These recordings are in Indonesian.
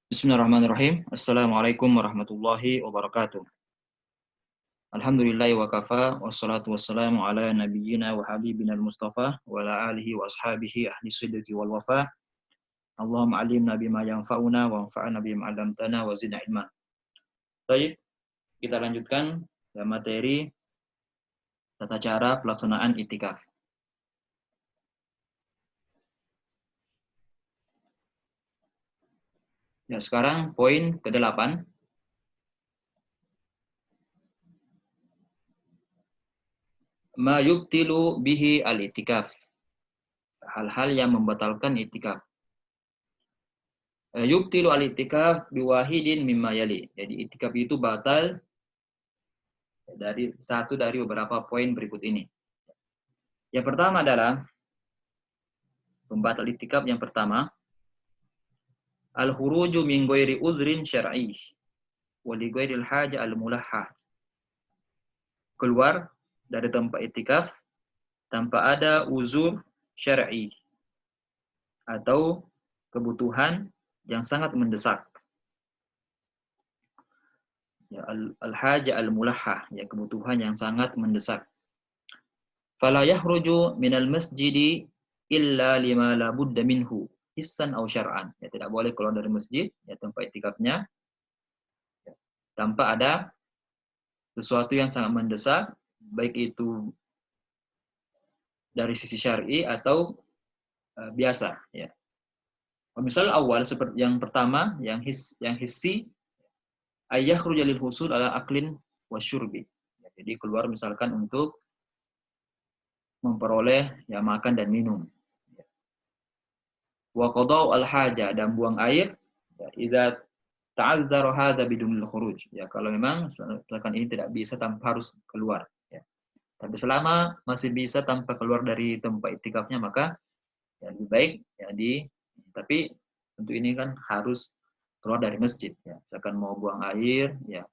Bismillahirrahmanirrahim. Assalamualaikum warahmatullahi wabarakatuh. Alhamdulillahi wa kafa, wassalatu wassalamu ala nabiyyina wa habibina al-mustafa, wa ala alihi wa ashabihi ahli siddati wal wafa. Allahumma alimna bima yanfa'una wa anfa'na bima 'allamtana wa zidna ilma. Baik, kita lanjutkan materi tata cara pelaksanaan i'tikaf. Ya, sekarang poin ke-8. Ma yubtilu bihi al-i'tikaf. Hal-hal yang membatalkan i'tikaf. Yubtilu al-i'tikaf biwahidin mimma yali. Jadi i'tikaf itu batal dari satu dari beberapa poin berikut ini. Yang pertama adalah pembatal i'tikaf yang pertama, al-khuruju min ghairi udhrin syar'i wa li ghairil haja al-mulahhah. Keluar dari tempat i'tikaf tanpa ada uzur syar'i atau kebutuhan yang sangat mendesak. Ya, al-haja al-mulahhah, ya, kebutuhan yang sangat mendesak. Fala yakhruju minal masjidi illa lima la budda minhu hissan aw syar'an. Ya, tidak boleh keluar dari masjid, ya, tempat i'tikafnya, ya, tanpa ada sesuatu yang sangat mendesak, baik itu dari sisi syar'i atau biasa, ya. Misal awal seperti yang pertama, yang hissi, ayyakhruja lil husul ala aklin wasyurbi. Ya, jadi keluar misalkan untuk memperoleh, ya, makan dan minum. Wa qada'u al-haja, dan buang air, ya, idza ta'azzara hadza bidunil khuruj. Ya, kalau memang misalkan ini tidak bisa tanpa harus keluar, ya. Tapi selama masih bisa tanpa keluar dari tempat i'tikafnya, maka ya lebih baik, ya, tapi tentu ini kan harus keluar dari masjid, ya. Misalkan mau buang air, ya,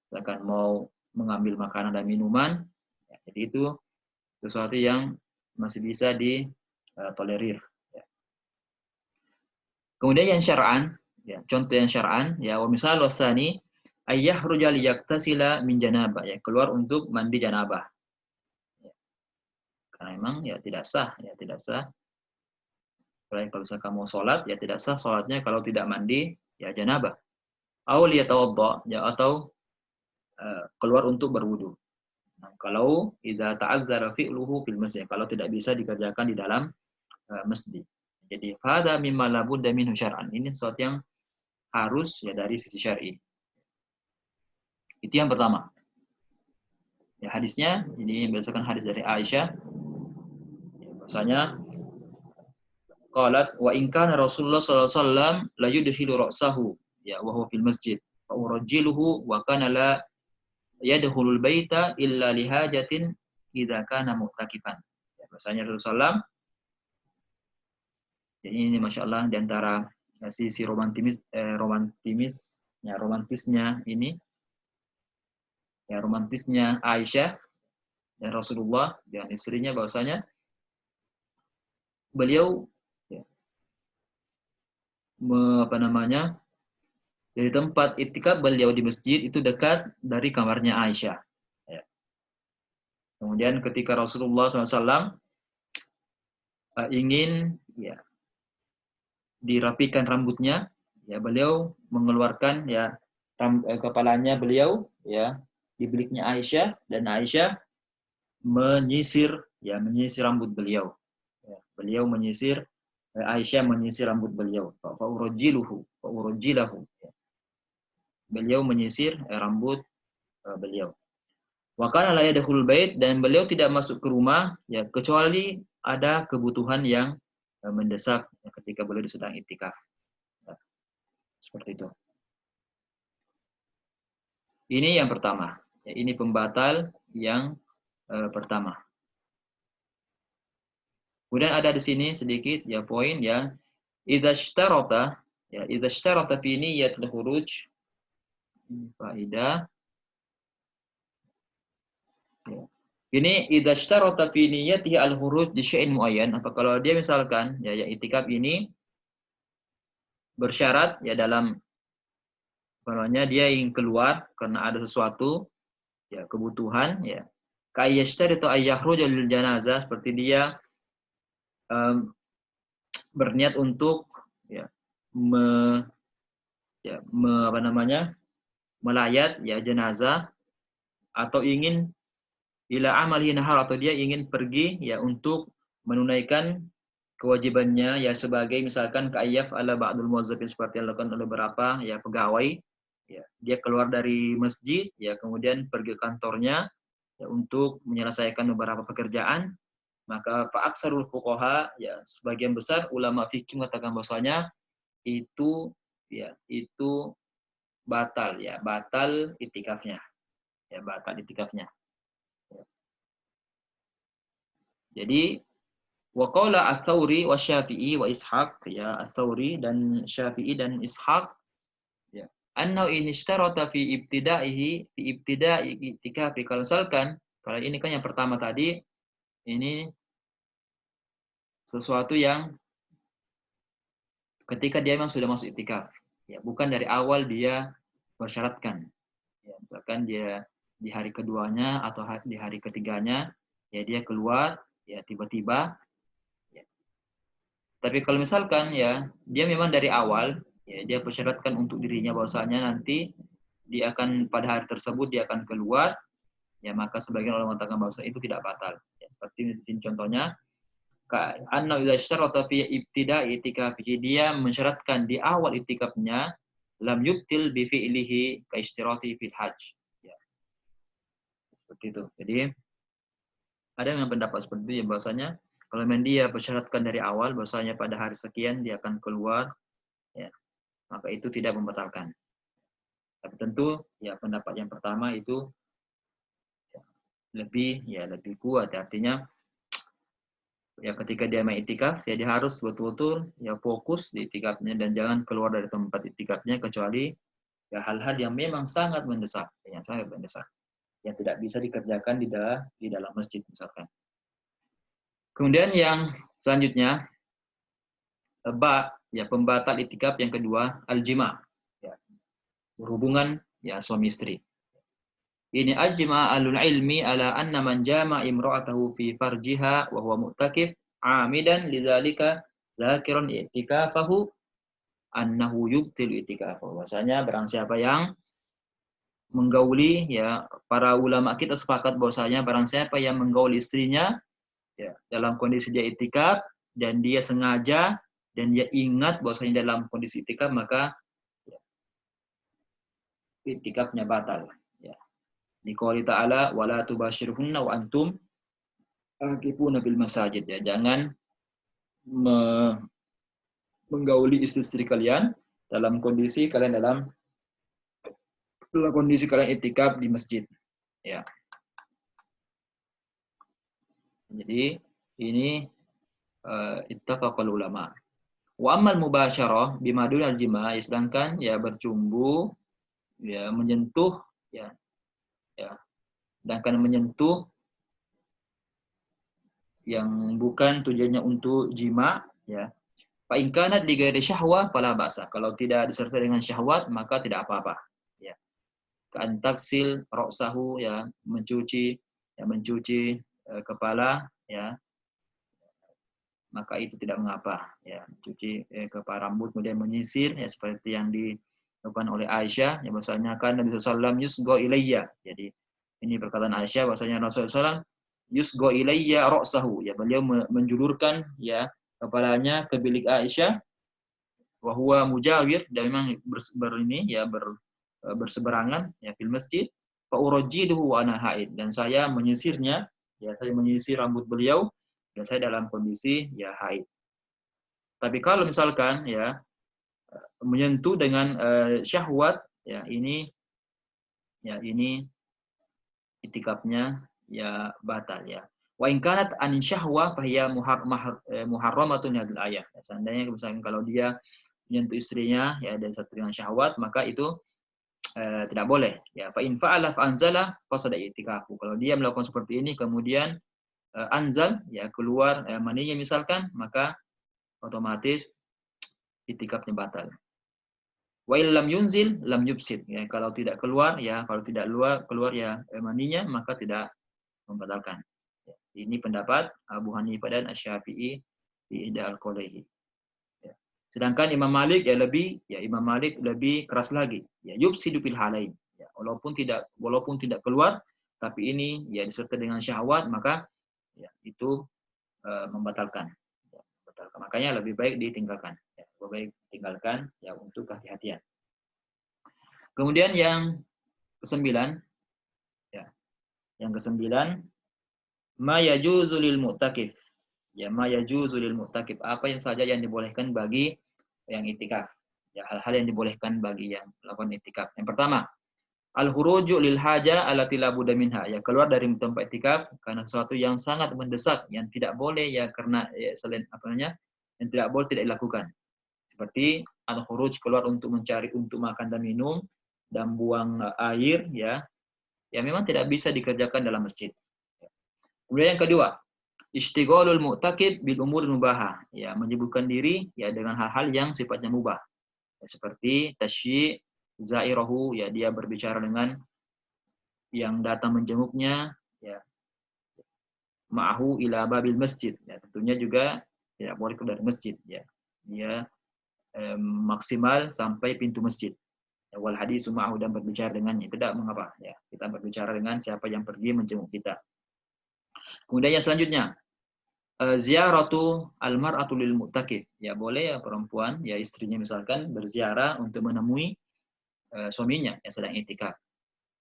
misalkan mau mengambil makanan dan minuman, ya, jadi itu sesuatu yang masih bisa ditolerir. Ya. Kemudian yang syar'an, ya, contoh yang syar'an, ya, wa misal wasani ayyahruja liyaktasila min janabah, ya, keluar untuk mandi janabah. Ya. Karena memang, ya, tidak sah, ya, tidak sah. Kalau misalkan mau sholat, ya tidak sah sholatnya kalau tidak mandi, ya, janabah. Aw liyatawadda, ya, atau keluar untuk berwudu. Nah, kalau idza ta'azzara fi'luhu fil masjid, kalau tidak bisa dikerjakan di dalam masjid. Jadi hada mimma la budda minhu syar'an. Ini sesuatu yang harus, ya, dari sisi syar'i. Itu yang pertama. Ya, hadisnya ini berdasarkan hadis dari Aisyah. Ya, bahasanya qalat wa in kana Rasulullah sallallahu alaihi wasallam la yudkhilu ra'sahu, ya, wa huwa fil masjid fa urajjiluhu wa kana la yadkhulul baita illa lihajatin idza kana mu'takifan. Ya, bahasanya Rasulullah, jadi ini Masya Allah di antara sisi romantisnya ini, ya, romantisnya Aisyah dan Rasulullah dan istrinya, bahwasanya beliau, ya, dari tempat i'tikaf beliau di masjid itu dekat dari kamarnya Aisyah. Ya. Kemudian ketika Rasulullah SAW ingin, ya, dirapikan rambutnya, ya, beliau mengeluarkan, ya, kepalanya beliau, ya, di biliknya Aisyah, dan Aisyah menyisir rambut beliau. Ya, beliau menyisir, Aisyah menyisir rambut beliau. Fa'urajjilahu. Ya. Beliau menyisir rambut beliau. Wa kana la yadkhulul bait, dan beliau tidak masuk ke rumah, ya, kecuali ada kebutuhan yang mendesak, ya, ketika beliau sedang i'tikaf. Ya, seperti itu. Ini yang pertama. Ya, ini pembatal yang pertama. Kemudian ada di sini sedikit, ya, poin, ya, idza ishtarata, ya, idza ishtarata fi niyyatil khuruj, faedah. Ya. Ini idza ishtarata fi niyyatihi al-khuruj li syai'in muayyan, apa kalau dia misalkan, ya, ya, i'tikaf ini bersyarat, ya, dalam Namanya dia ingin keluar karena ada sesuatu, ya kebutuhan, ya. Kayyashtaritu ayyahruja lil janazah, seperti dia berniat untuk ya me, apa namanya, melayat ya jenazah, atau ingin ila amalihi nahar, atau dia ingin pergi ya untuk menunaikan kewajibannya, ya sebagai misalkan ka'ayyaf ala ba'dul muwazzafin, seperti yang dilakukan oleh beberapa ya pegawai, ya dia keluar dari masjid ya kemudian pergi ke kantornya ya untuk menyelesaikan beberapa pekerjaan. Maka fa'aksarul fuqaha, ya sebagian besar ulama fikih mengatakan bahwasanya itu ya itu batal, ya batal itikafnya, ya batal itikafnya. Jadi waqala ats-Tsauri wa Syafi'i wa Ishaq, ya ats-Tsauri dan Syafi'i dan Ishaq, ya annahu in ishtarata fi ibtida'i itikafi, kalau misalkan kalau ini kan yang pertama tadi ini sesuatu yang ketika dia memang sudah masuk itikaf, ya bukan dari awal dia bersyaratkan, ya misalkan dia di hari keduanya atau di hari ketiganya ya dia keluar ya tiba-tiba, ya. Tapi kalau misalkan ya dia memang dari awal ya dia persyaratkan untuk dirinya bahwasanya nanti dia akan pada hari tersebut dia akan keluar, ya maka sebagian ulama mengatakan bahwa itu tidak batal, ya, seperti ini contohnya anna idza syarata fi ibtida'i itikafihi, dia mensyaratkan di awal itikafnya, lam yubtil bi fi'lihi ka istirati fil hajj, ya seperti itu. Jadi ada yang pendapat seperti itu ya, bahwasanya kalau memang dia persyaratkan dari awal bahwasanya pada hari sekian dia akan keluar, ya maka itu tidak membatalkan. Tapi tentu ya pendapat yang pertama itu lebih kuat, artinya ya ketika dia main itikaf ya dia harus betul-betul ya fokus di itikafnya dan jangan keluar dari tempat itikafnya kecuali ya hal-hal yang memang sangat mendesak, yang tidak bisa dikerjakan di dalam masjid misalkan. Kemudian yang selanjutnya ya pembatal itikaf yang kedua al-jima, ya berhubungan ya suami istri. Ini ajma alul ilmi ala anna man jama imra'atahu fi farjiha wa huwa mu'takif amidan lidzalika zakiran i'tikafahu annahu yubtilu i'tikafahu. Bahwasanya barang siapa yang menggauli, ya para ulama kita sepakat bahwasanya barang siapa yang menggauli istrinya ya dalam kondisi dia i'tikaf dan dia sengaja dan dia ingat bahwasanya dalam kondisi i'tikaf, maka ya, i'tikafnya batal. Liqouli ta'ala wala tubashirhunna wa antum aqifuna bil masajid, ya jangan menggauli istri-istri kalian dalam kondisi kalian itikaf di masjid, ya. Jadi ini ittafaqal ulama. Wa ammal mubasyarah bima dunal jima', sedangkan ya bercumbu ya menyentuh ya sedangkan menyentuh yang bukan tujuannya untuk jima, ya fa in kanat li ghairi syahwah fala ba'sa, kalau tidak disertai dengan syahwat maka tidak apa-apa, ya kan taksil ra'sahu, ya mencuci kepala, ya maka itu tidak mengapa, ya mencuci kepala rambut kemudian menyisir, ya seperti yang dilakukan oleh Aisyah, ya bahwasanya kan Nabi sallallahu yusgo ilayya, jadi ini perkataan Aisyah bahwasanya Rasulullah SAW yusgo ilayya ra'sahu, ya beliau menjulurkan ya kepalanya ke bilik Aisyah, wa huwa mujawir, dan memang berseberangan ya fil masjid, fa urajjiduhu wa ana haid, dan saya menyisirnya, ya saya menyisir rambut beliau dan saya dalam kondisi ya haid. Tapi kalau misalkan ya menyentuh dengan syahwat, ya ini itikafnya ya batal, ya. Wa in kanat an syahwa fa hiya muharramatun hadil ayah. Seandainya misalkan kalau dia menyentuh istrinya ya dari satu dengan syahwat, maka itu tidak boleh, ya. Fa in fa'ala fa anzala fasada itikafu. Kalau dia melakukan seperti ini kemudian anzal, ya keluar maninya misalkan, maka otomatis itikafnya batal. Wa illam yunzil lam yufsid. Ya, kalau tidak keluar ya, kalau tidak keluar ya maninya maka tidak membatalkan. Ya, ini pendapat Abu Hanifah dan Asy-Syafi'i di ihda al-qaulaihi. Ya. Sedangkan Imam Malik lebih keras lagi. Ya, yufsidu fil halain. Ya, walaupun tidak keluar tapi ini ya disertai dengan syahwat maka ya itu membatalkan. Ya, membatalkan. Makanya lebih baik ditinggalkan. Ya, lebih baik tinggalkan ya untuk kehati-hatian. Kemudian yang kesembilan, ya, yang kesembilan, ma yajuzu lil mu'takif. Ya, ma yajuzu lil mu'takif. Apa yang saja yang dibolehkan bagi yang itikaf. Ya, hal-hal yang dibolehkan bagi yang melakukan itikaf. Yang pertama, al-khuruju lil haja allati la budda minha. Ya, keluar dari tempat itikaf karena sesuatu yang sangat mendesak yang tidak boleh ya karena ya, selain apa namanya? Yang tidak boleh tidak dilakukan. Seperti al-khuruj keluar untuk makan dan minum dan buang air ya. Ya memang tidak bisa dikerjakan dalam masjid. Kemudian yang kedua, istighalul mu'takib bil umur mubahah, ya menyibukkan diri ya dengan hal-hal yang sifatnya mubah. Ya, seperti tasyi' zairahu, ya dia berbicara dengan yang datang menjenguknya, ya ma'ahu ila babil masjid. Ya, tentunya juga tidak boleh keluar dari masjid, ya. Dia maksimal sampai pintu masjid. Ya, wal hadis ma'ahu dan berbicara dengannya tidak mengapa, ya. Kita berbicara dengan siapa yang pergi menjenguk kita. Kemudian yang selanjutnya, ziaratu almar'atu lil mu'takif. Ya boleh ya perempuan, ya istrinya misalkan berziarah untuk menemui suaminya yang sedang i'tikaf.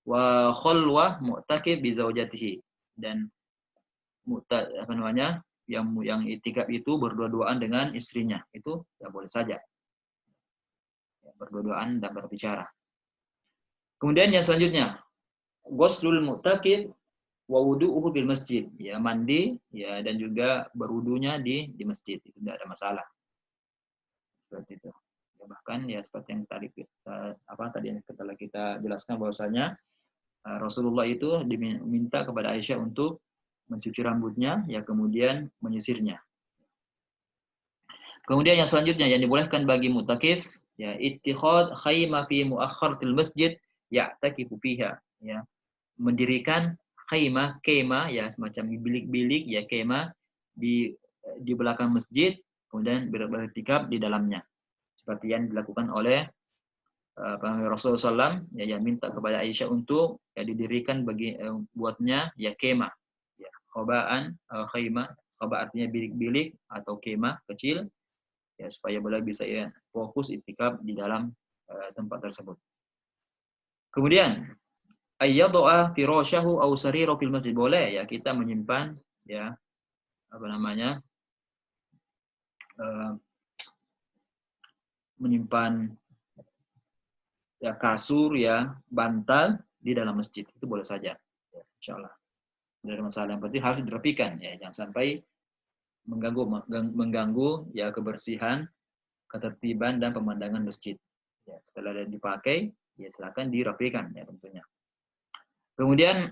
Wa khulwah mu'takif bi zaujatihi. Dan apa namanya? Yang i'tikaf itu berdua-duaan dengan istrinya. Itu ya boleh saja. Ya, berdua-duaan dan berbicara. Kemudian yang selanjutnya, ghuslul mu'takif wa wudu'uhu bil masjid, ya mandi ya dan juga berwudunya di masjid, itu tidak ada masalah. Seperti itu. Ya, bahkan ya seperti yang tadi kita jelaskan bahwasanya Rasulullah itu diminta kepada Aisyah untuk mencuci rambutnya ya kemudian menyisirnya. Kemudian yang selanjutnya yang dibolehkan bagi mu'takif ya ittikhad khaymah fi muakhkharatil masjid ya'takifu fiha, ya mendirikan kemah ya semacam bilik-bilik ya kemah di belakang masjid kemudian beriktikaf di dalamnya seperti yang dilakukan oleh Rasulullah SAW ya yang minta kepada Aisyah untuk ya didirikan buatnya ya kemah ya khobaan khaymah khoba artinya bilik-bilik atau kemah kecil ya supaya boleh bisa ya fokus iktikaf di dalam tempat tersebut. Kemudian ayyadha firasyahu aw sarira fil masjid, boleh ya kita menyimpan ya apa namanya menyimpan ya kasur ya bantal di dalam masjid itu boleh saja ya, insyaallah tidak ada masalah. Yang penting harus dirapikan ya jangan sampai mengganggu ya kebersihan, ketertiban dan pemandangan masjid ya. Setelah dipakai ya silakan dirapikan ya tentunya. Kemudian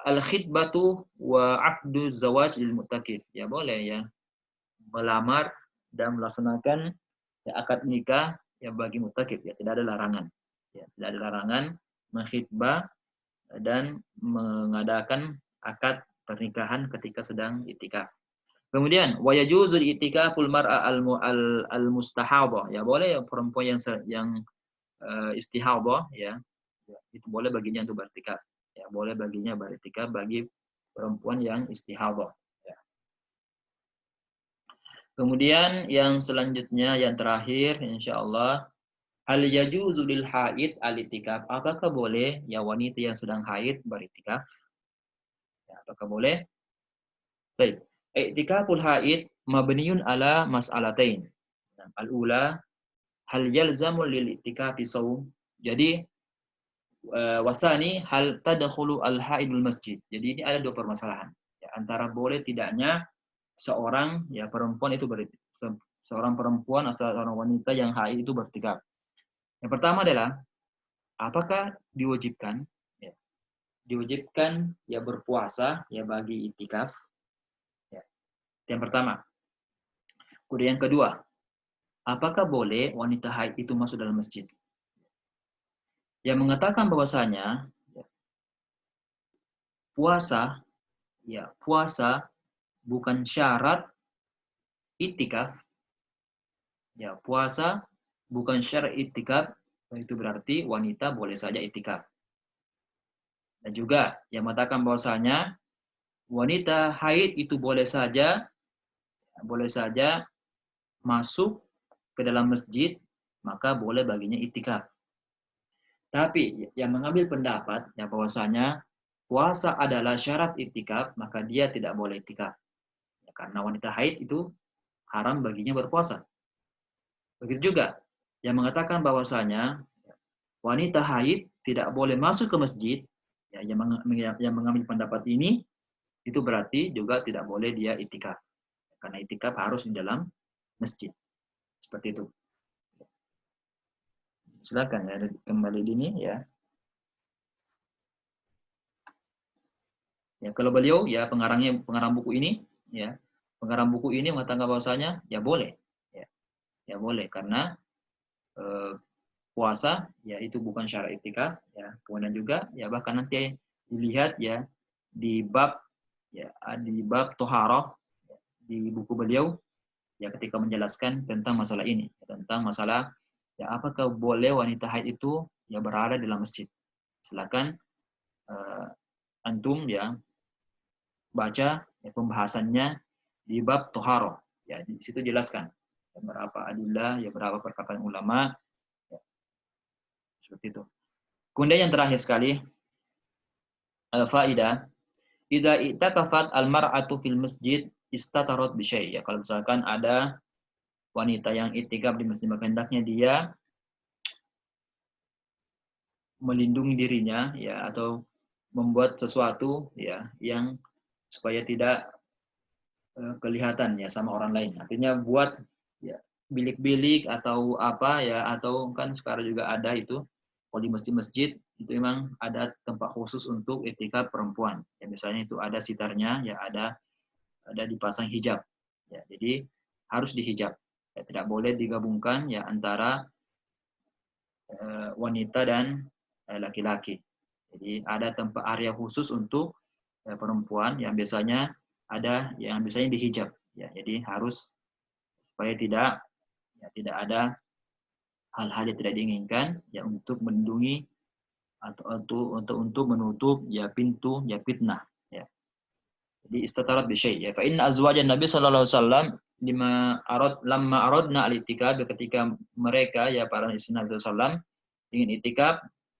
al-khitbatu wa aqdu zawaj lil mu'takif. Ya boleh ya melamar dan melaksanakan ya, akad nikah ya bagi mu'takif ya tidak ada larangan. Ya, tidak ada larangan mengkhitbah dan mengadakan akad pernikahan ketika sedang i'tikaf. Kemudian wa yajuzul i'tikaful mar'a al-mustahadhah. Ya boleh ya perempuan yang istihadhah ya. Itu boleh baginya untuk beriktikaf. Ya, boleh baginya beriktikaf bagi perempuan yang istihadhah. Ya. Kemudian yang selanjutnya yang terakhir insyaallah hal yajuzu lil haid al-i'tikaf. Apakah boleh ya wanita yang sedang haid beriktikaf? Ya, apakah boleh? Baik. I'tikaful haid mabniun ala mas'alatain. Al-ula hal yalzamu lil i'tikafi shaum. Jadi wasani hal tadkhulu al-haidul masjid. Jadi ini ada dua permasalahan. Ya, antara boleh tidaknya seorang ya perempuan itu seorang perempuan atau seorang wanita yang haid itu beriktikaf. Yang pertama adalah apakah diwajibkan ya, diwajibkan ya berpuasa ya bagi iktikaf. Ya. Yang pertama. Kemudian yang kedua, apakah boleh wanita haid itu masuk dalam masjid? Yang mengatakan bahwasanya puasa, ya puasa bukan syarat iktikaf, ya puasa bukan syarat iktikaf, itu berarti wanita boleh saja iktikaf. Dan juga yang mengatakan bahwasanya wanita haid itu boleh saja masuk ke dalam masjid, maka boleh baginya iktikaf. Tapi yang mengambil pendapat ya bahwasanya puasa adalah syarat iktikaf, maka dia tidak boleh iktikaf. Ya, karena wanita haid itu haram baginya berpuasa. Begitu juga yang mengatakan bahwasanya wanita haid tidak boleh masuk ke masjid, ya, yang mengambil pendapat ini itu berarti juga tidak boleh dia iktikaf. Karena iktikaf harus di dalam masjid. Seperti itu. Silakan ya kembali ini ya. Ya kalau beliau ya pengarang buku ini ya, pengarang buku ini mengatakan bahwasanya ya boleh. Ya boleh karena puasa ya itu bukan syarat iktikaf ya. Kemudian juga ya bahkan nanti dilihat ya di bab toharoh ya, di buku beliau ya ketika menjelaskan tentang masalah ini, tentang masalah ya apakah boleh wanita haid itu ya berada di dalam masjid. Silakan antum ya baca ya, pembahasannya di bab toharoh ya di situ jelaskan ya, berapa adillah ya berapa perkataan ulama ya, seperti itu. Kemudian yang terakhir sekali faidah idza itakafat al-mar'atu fil masjid istatarat bi syai'. Ya kalau misalkan ada wanita yang itikaf di masjid maka hendaknya dia melindungi dirinya ya atau membuat sesuatu ya yang supaya tidak kelihatan ya sama orang lain. Artinya buat ya bilik-bilik atau apa ya atau kan sekarang juga ada itu kalau di masjid-masjid itu memang ada tempat khusus untuk etika perempuan. Ya misalnya itu ada sitarnya ya ada dipasang hijab. Ya, jadi harus dihijab. Ya, tidak boleh digabungkan ya antara wanita dan laki-laki. Jadi ada tempat area khusus untuk perempuan yang biasanya dihijab. Ya, jadi harus supaya tidak ada hal-hal yang tidak diinginkan ya untuk melindungi atau untuk menutup ya pintu ya fitnah ya. Jadi istatarat bi syai' ya fa inna azwajan nabi sallallahu alaihi wasallam lamma aradna al-itikaf ketika mereka ya para istri Nabi sallallahu alaihi wasallam ingin itikaf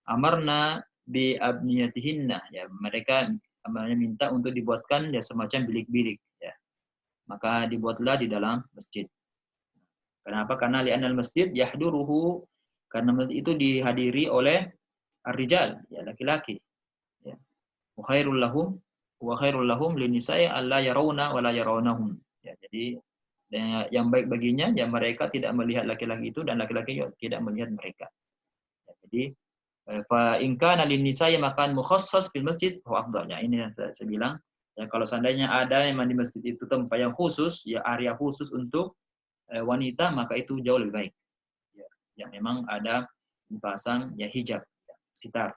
amarna bi abniyatihinna ya mereka minta untuk dibuatkan ya semacam bilik-bilik ya. Maka dibuatlah di dalam masjid. Kenapa? Karena li'anal masjid yahduruhu karena masjid itu dihadiri oleh ar-rijal ya laki-laki ya. Wa khairul lahum linisa'i alla yarawna wa la yarawnahum ya. Jadi yang baik baginya ya mereka tidak melihat laki-laki itu dan laki-laki tidak melihat mereka. Ya, jadi fa in kana linisa'i makan mukhassas fil masjid fa afdalnya. Ini yang saya bilang ya kalau seandainya ada yang di masjid itu tempat yang khusus ya area khusus untuk wanita maka itu jauh lebih baik. Ya, yang memang ada dipasang ya hijab, ya, sitar.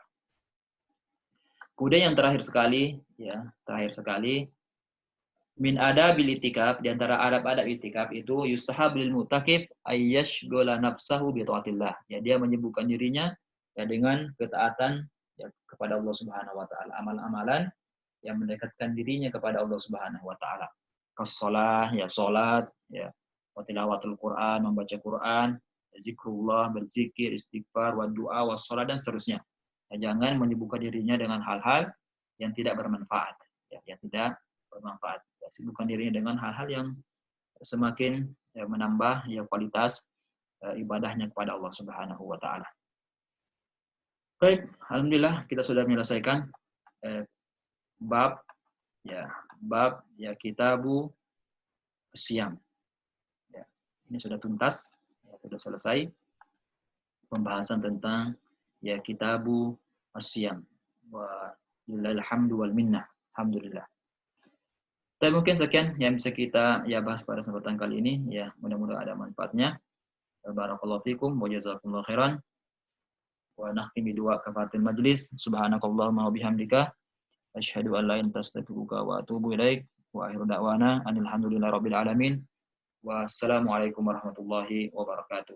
Kemudian yang terakhir sekali min adabil itikaf di antara adab-adab itikaf itu yustahab lil mutakif ayyashghala nafsahu bi taatillah. Ya dia menyibukkan dirinya ya dengan ketaatan ya kepada Allah Subhanahu wa taala, amal-amalan yang mendekatkan dirinya kepada Allah Subhanahu wa taala. Kas-shalah ya salat ya, wa tilawatul Quran, membaca Quran, zikrullah, berzikir, istighfar, wa doa, wa shalah dan seterusnya. Ya, jangan menyibukkan dirinya dengan hal-hal yang tidak bermanfaat, ya, yang tidak bermanfaat. Ya, sibukkan dirinya dengan hal-hal yang semakin ya, menambah ya kualitas ibadahnya kepada Allah Subhanahu wa taala. Baik, alhamdulillah kita sudah menyelesaikan bab kitabu siam. Ya, ini sudah tuntas, ya, sudah selesai pembahasan tentang ya kitabu siam. Wa lillahil hamdu wal minnah. Alhamdulillah. Dan mungkin sekian yang bisa kita ya bahas pada kesempatan kali ini ya, mudah-mudahan ada manfaatnya. Barakallahu fikum wa jazakumullahu khairan. Wa nahkim bidua kafatil majlis. Subhanakallahumma wa bihamdika asyhadu an la ilaha illa anta astaghfiruka wa atubu ilaik. Wa akhiru da'wana alhamdulillahi rabbil alamin. Wassalamualaikum warahmatullahi wabarakatuh.